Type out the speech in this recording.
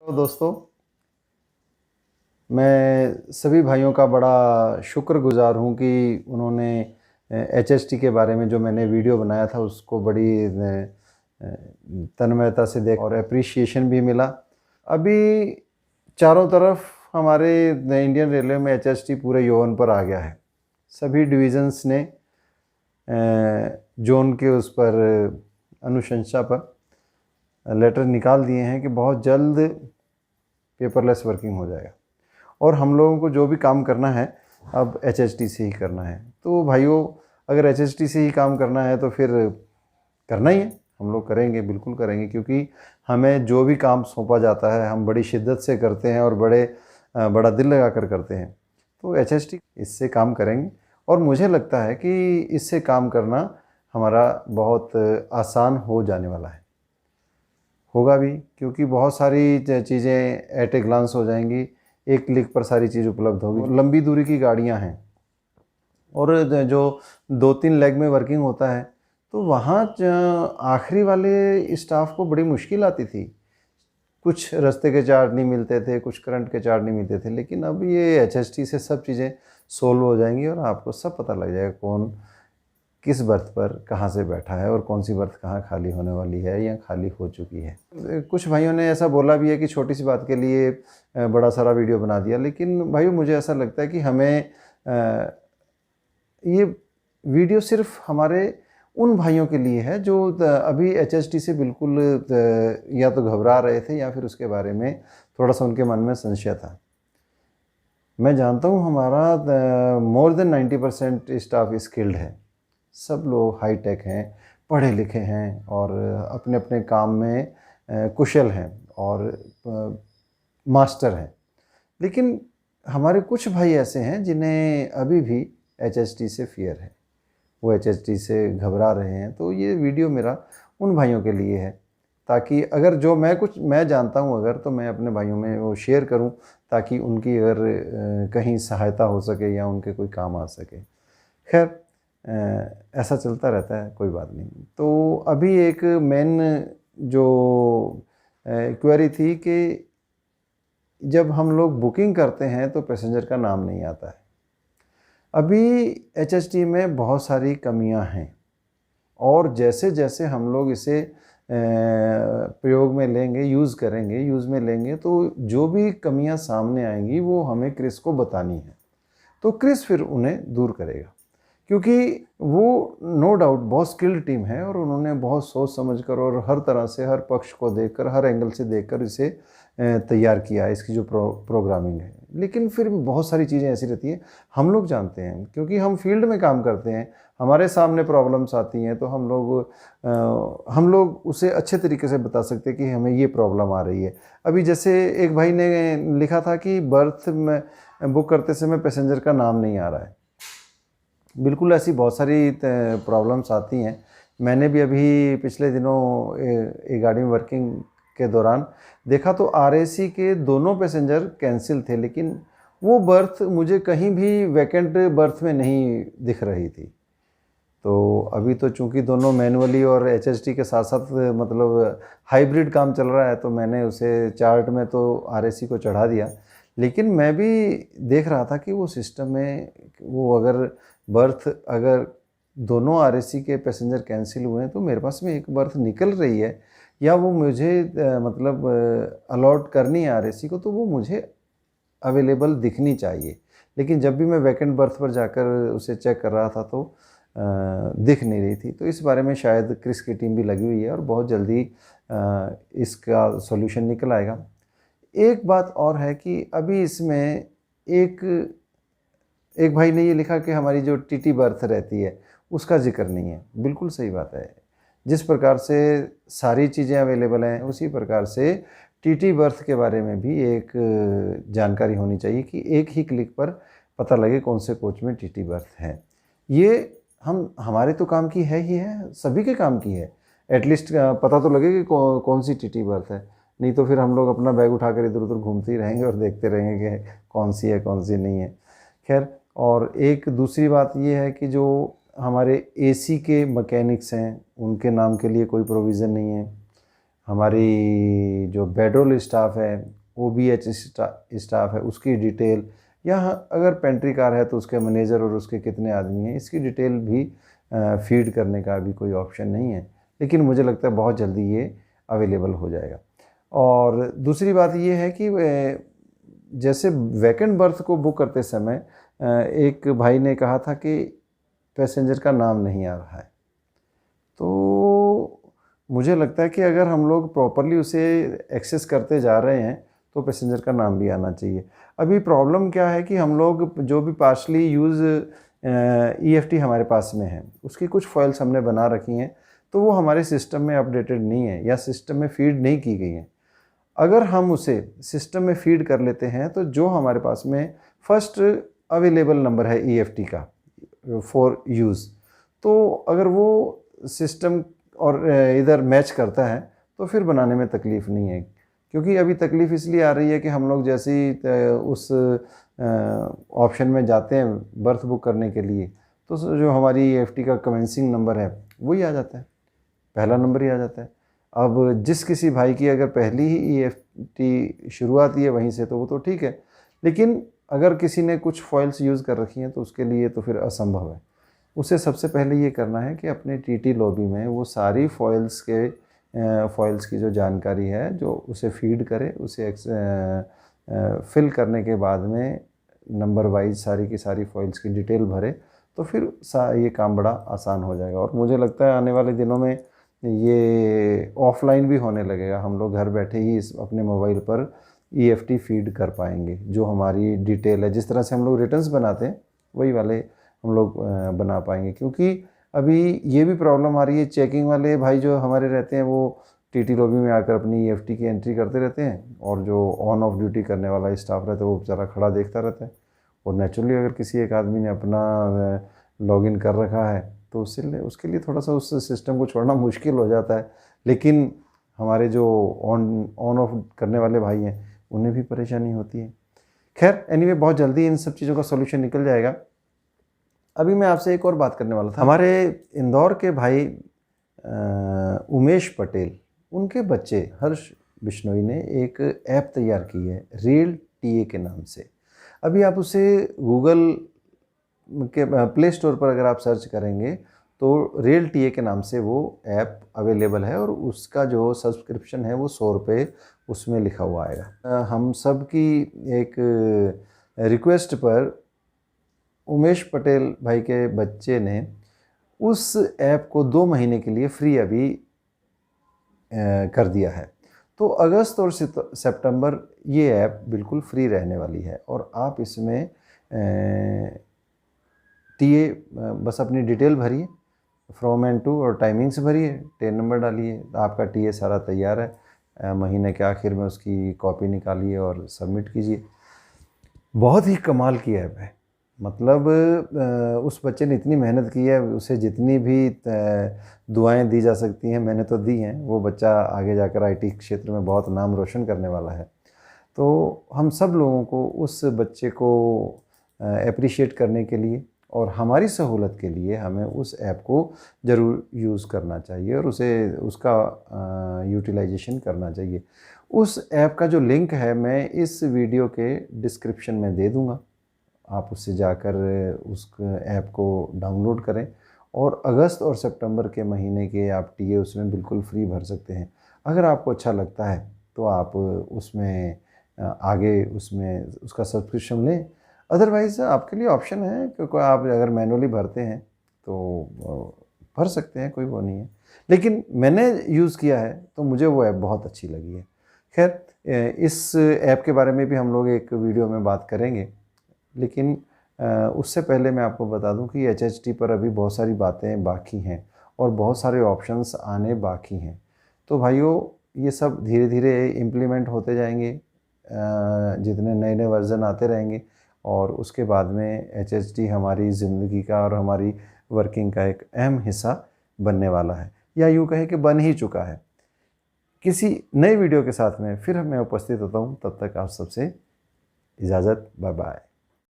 तो दोस्तों, मैं सभी भाइयों का बड़ा शुक्रगुज़ार हूँ कि उन्होंने एचएसटी के बारे में जो मैंने वीडियो बनाया था उसको बड़ी तन्मयता से देखा और एप्रिशिएशन भी मिला। अभी चारों तरफ हमारे इंडियन रेलवे में एचएसटी पूरे यौवन पर आ गया है। सभी डिविज़न्स ने जोन के उस पर अनुशंसा पर लेटर निकाल दिए हैं कि बहुत जल्द पेपरलेस वर्किंग हो जाएगा और हम लोगों को जो भी काम करना है अब एचएसटी से ही करना है। तो भाइयों, अगर एचएसटी से ही काम करना है तो फिर करना ही है, हम लोग करेंगे, बिल्कुल करेंगे, क्योंकि हमें जो भी काम सौंपा जाता है हम बड़ी शिद्दत से करते हैं और बड़ा दिल लगा कर करते हैं। तो एचएसटी इससे काम करेंगे और मुझे लगता है कि इससे काम करना हमारा बहुत आसान हो जाने वाला है, होगा भी, क्योंकि बहुत सारी चीज़ें एट ए ग्लांस हो जाएंगी, एक क्लिक पर सारी चीज़ उपलब्ध होगी। लंबी दूरी की गाड़ियां हैं और जो 2-3 लेग में वर्किंग होता है तो वहाँ आखिरी वाले स्टाफ को बड़ी मुश्किल आती थी। कुछ रास्ते के चार्ज नहीं मिलते थे, कुछ करंट के चार्ज नहीं मिलते थे, लेकिन अब ये एचएसटी से सब चीज़ें सोल्व हो जाएंगी और आपको सब पता लग जाएगा कौन किस बर्थ पर कहाँ से बैठा है और कौन सी बर्थ कहाँ खाली होने वाली है या खाली हो चुकी है। कुछ भाइयों ने ऐसा बोला भी है कि छोटी सी बात के लिए बड़ा सारा वीडियो बना दिया, लेकिन भाइयों मुझे ऐसा लगता है कि हमें ये वीडियो सिर्फ हमारे उन भाइयों के लिए है जो अभी एचएसटी से बिल्कुल या तो घबरा रहे थे या फिर उसके बारे में थोड़ा सा उनके मन में संशय था। मैं जानता हूँ हमारा मोर देन 90% स्टाफ स्किल्ड है, सब लोग हाई टेक हैं, पढ़े लिखे हैं और अपने अपने काम में कुशल हैं और मास्टर हैं। लेकिन हमारे कुछ भाई ऐसे हैं जिन्हें अभी भी एचएसटी से फियर है, वो एचएसटी से घबरा रहे हैं। तो ये वीडियो मेरा उन भाइयों के लिए है, ताकि अगर जो मैं जानता हूँ अगर, तो मैं अपने भाइयों में वो शेयर करूँ ताकि उनकी अगर कहीं सहायता हो सके या उनके कोई काम आ सके। खैर, ऐसा चलता रहता है, कोई बात नहीं। तो अभी एक मेन जो क्वेरी थी कि जब हम लोग बुकिंग करते हैं तो पैसेंजर का नाम नहीं आता है। अभी एचएसटी में बहुत सारी कमियां हैं और जैसे जैसे हम लोग इसे प्रयोग में लेंगे, यूज़ में लेंगे, तो जो भी कमियां सामने आएंगी वो हमें क्रिस को बतानी है, तो क्रिस फिर उन्हें दूर करेगा, क्योंकि वो नो डाउट बहुत स्किल्ड टीम है और उन्होंने बहुत सोच समझकर और हर तरह से, हर पक्ष को देखकर, हर एंगल से देखकर इसे तैयार किया है, इसकी जो प्रोग्रामिंग है। लेकिन फिर बहुत सारी चीज़ें ऐसी रहती हैं, हम लोग जानते हैं क्योंकि हम फील्ड में काम करते हैं, हमारे सामने प्रॉब्लम्स आती हैं तो हम लोग उसे अच्छे तरीके से बता सकते हैं कि हमें ये प्रॉब्लम आ रही है। अभी जैसे एक भाई ने लिखा था कि बर्थ में बुक करते समय पैसेंजर का नाम नहीं आ रहा है। बिल्कुल ऐसी बहुत सारी प्रॉब्लम्स आती हैं। मैंने भी अभी पिछले दिनों एक गाड़ी में वर्किंग के दौरान देखा तो आरएसी के दोनों पैसेंजर कैंसिल थे, लेकिन वो बर्थ मुझे कहीं भी वैकेंट बर्थ में नहीं दिख रही थी। तो अभी तो चूंकि दोनों मैनुअली और एचएसटी के साथ साथ मतलब हाइब्रिड काम चल रहा है, तो मैंने उसे चार्ट में तो आरएसी को चढ़ा दिया, लेकिन मैं भी देख रहा था कि वो सिस्टम में वो अगर दोनों आरएसी के पैसेंजर कैंसिल हुए हैं तो मेरे पास में एक बर्थ निकल रही है या वो मुझे मतलब अलॉट करनी है आरएसी को, तो वो मुझे अवेलेबल दिखनी चाहिए। लेकिन जब भी मैं वैकेंट बर्थ पर जाकर उसे चेक कर रहा था तो दिख नहीं रही थी। तो इस बारे में शायद क्रिस की टीम भी लगी हुई है और बहुत जल्दी इसका सॉल्यूशन निकल आएगा। एक बात और है कि अभी इसमें एक भाई ने ये लिखा कि हमारी जो टीटी बर्थ रहती है उसका जिक्र नहीं है। बिल्कुल सही बात है, जिस प्रकार से सारी चीज़ें अवेलेबल हैं उसी प्रकार से टीटी बर्थ के बारे में भी एक जानकारी होनी चाहिए कि एक ही क्लिक पर पता लगे कौन से कोच में टीटी बर्थ है। ये हमारे तो काम की है ही है, सभी के काम की है। एटलीस्ट पता तो लगे कि कौन सी टीटी बर्थ है, नहीं तो फिर हम लोग अपना बैग उठाकर इधर उधर घूमते ही रहेंगे और देखते रहेंगे कि कौन सी है कौन सी नहीं है। खैर, और एक दूसरी बात ये है कि जो हमारे एसी के मैकेनिक्स हैं उनके नाम के लिए कोई प्रोविज़न नहीं है। हमारी जो बेडरोल स्टाफ है, OBH स्टाफ है, उसकी डिटेल, या अगर पेंट्री कार है तो उसके मैनेजर और उसके कितने आदमी हैं, इसकी डिटेल भी फीड करने का भी कोई ऑप्शन नहीं है। लेकिन मुझे लगता है बहुत जल्दी ये अवेलेबल हो जाएगा। और दूसरी बात ये है कि जैसे वैकेंट बर्थ को बुक करते समय एक भाई ने कहा था कि पैसेंजर का नाम नहीं आ रहा है, तो मुझे लगता है कि अगर हम लोग प्रॉपरली उसे एक्सेस करते जा रहे हैं तो पैसेंजर का नाम भी आना चाहिए। अभी प्रॉब्लम क्या है कि हम लोग जो भी पार्शली यूज़ EFT हमारे पास में है, उसकी कुछ फाइल्स हमने बना रखी हैं, तो वो हमारे सिस्टम में अपडेटेड नहीं है या सिस्टम में फीड नहीं की गई हैं। अगर हम उसे सिस्टम में फीड कर लेते हैं तो जो हमारे पास में फर्स्ट अवेलेबल नंबर है EFT का फॉर यूज़, तो अगर वो सिस्टम और इधर मैच करता है तो फिर बनाने में तकलीफ़ नहीं है। क्योंकि अभी तकलीफ़ इसलिए आ रही है कि हम लोग जैसे ही उस ऑप्शन में जाते हैं बर्थ बुक करने के लिए, तो जो हमारी EFT का कमेंसिंग नंबर है वही आ जाता है, पहला नंबर ही आ जाता है। अब जिस किसी भाई की अगर पहली ही EFT शुरुआत ही है वहीं से, तो वो तो ठीक है, लेकिन अगर किसी ने कुछ फॉइल्स यूज़ कर रखी हैं तो उसके लिए तो फिर असंभव है। उसे सबसे पहले ये करना है कि अपने TT लॉबी में वो सारी फॉइल्स की जो जानकारी है जो उसे फीड करे, उसे फिल करने के बाद में नंबर वाइज सारी की सारी फॉइल्स की डिटेल भरे, तो फिर ये काम बड़ा आसान हो जाएगा। और मुझे लगता है आने वाले दिनों में ये ऑफलाइन भी होने लगेगा, हम लोग घर बैठे ही अपने मोबाइल पर EFT फीड कर पाएंगे। जो हमारी डिटेल है, जिस तरह से हम लोग रिटर्न्स बनाते हैं वही वाले हम लोग बना पाएंगे। क्योंकि अभी ये भी प्रॉब्लम आ रही है, चेकिंग वाले भाई जो हमारे रहते हैं वो TT लॉबी में आकर अपनी EFT की एंट्री करते रहते हैं, और जो ऑन ऑफ ड्यूटी करने वाला स्टाफ रहता है वो बेचारा खड़ा देखता रहता है। और नेचुरली अगर किसी एक आदमी ने अपना लॉगिन कर रखा है तो उसके लिए थोड़ा सा उस सिस्टम को छोड़ना मुश्किल हो जाता है। लेकिन हमारे जो ऑन ऑफ करने वाले भाई हैं उन्हें भी परेशानी होती है। खैर एनीवे, बहुत जल्दी इन सब चीज़ों का सॉल्यूशन निकल जाएगा। अभी मैं आपसे एक और बात करने वाला था। हमारे इंदौर के भाई उमेश पटेल, उनके बच्चे हर्ष बिश्नोई ने एक ऐप तैयार की है रियल TA के नाम से। अभी आप उसे गूगल के प्ले स्टोर पर अगर आप सर्च करेंगे तो रियल TA के नाम से वो ऐप अवेलेबल है, और उसका जो सब्सक्रिप्शन है वो 100 रुपये उसमें लिखा हुआ आएगा। हम सब की एक रिक्वेस्ट पर उमेश पटेल भाई के बच्चे ने उस ऐप को 2 महीने के लिए फ्री अभी कर दिया है। तो अगस्त और सितंबर ये ऐप बिल्कुल फ्री रहने वाली है, और आप इसमें TA बस अपनी डिटेल भरिए, फ्रॉम एंड टू, और टाइमिंग्स भरिए, 10 नंबर डालिए, आपका TA सारा तैयार है। महीने के आखिर में उसकी कॉपी निकालिए और सबमिट कीजिए। बहुत ही कमाल की ऐप है। मतलब उस बच्चे ने इतनी मेहनत की है, उसे जितनी भी दुआएं दी जा सकती हैं मैंने तो दी हैं। वो बच्चा आगे जाकर IT क्षेत्र में बहुत नाम रोशन करने वाला है। तो हम सब लोगों को उस बच्चे को अप्रिशिएट करने के लिए और हमारी सहूलत के लिए हमें उस ऐप को ज़रूर यूज़ करना चाहिए और उसका यूटिलाइजेशन करना चाहिए। उस ऐप का जो लिंक है मैं इस वीडियो के डिस्क्रिप्शन में दे दूँगा। आप उससे जाकर उस ऐप को डाउनलोड करें, और अगस्त और सितंबर के महीने के आप TA उसमें बिल्कुल फ्री भर सकते हैं। अगर आपको अच्छा लगता है तो आप उसमें आगे उसका सब्सक्रिप्शन लें। अदरवाइज़ आपके लिए ऑप्शन है, क्योंकि आप अगर मैनुअली भरते हैं तो भर सकते हैं, कोई वो नहीं है। लेकिन मैंने यूज़ किया है तो मुझे वो ऐप बहुत अच्छी लगी है। खैर इस ऐप के बारे में भी हम लोग एक वीडियो में बात करेंगे, लेकिन उससे पहले मैं आपको बता दूं कि HHT पर अभी बहुत सारी बातें बाकी हैं और बहुत सारे ऑप्शंस आने बाकी हैं। तो भाइयों, ये सब धीरे धीरे इम्प्लीमेंट होते जाएंगे, जितने नए नए वर्जन आते रहेंगे, और उसके बाद में HHT हमारी ज़िंदगी का और हमारी वर्किंग का एक अहम हिस्सा बनने वाला है, या यूँ कहें कि बन ही चुका है। किसी नए वीडियो के साथ में फिर मैं उपस्थित होता हूँ। तब तक आप सबसे इजाज़त, बाय बाय।